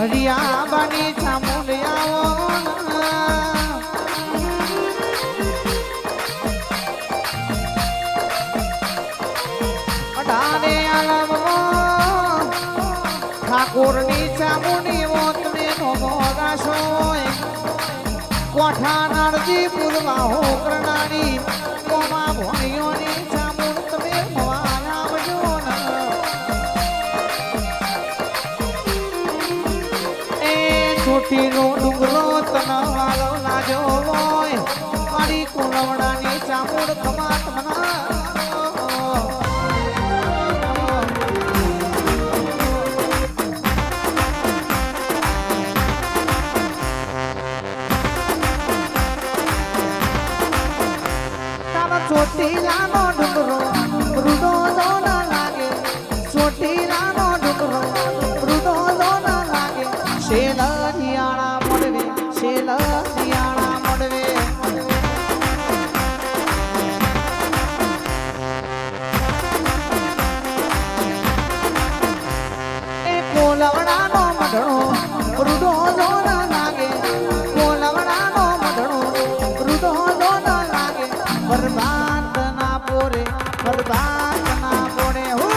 હરિયાબાની ચામુંડિયાઓ અઢારે આલમમાં ઠાકોરની ચામુંડી મોતને નોમો રાશો કોઠા નારજી પૂર્વાહો કરનારી કોમા ભણિયોની ચામુંડ તમે ભવા આવજો છોટીનો ડુંગરો તનવાલો લાજો હોય મારી કુણવડાની ચામુંડ કમાત મના ચોટીલાનો ડુંગરો રૂડો ન લાગે ચોટીલાનો ડુંગરો રૂડો ન લાગે શેલ દિયાળા મોડવે શેલ દિયાળા મોડવે એ કોલવડાનો મઢણો રૂડો ન લાગે કોલવડાનો મઢણો રૂડો ન લાગે બરબાદ ના પોરે બરબાદ ના પોરે હો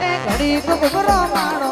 એ ઘડી કુબરો મારો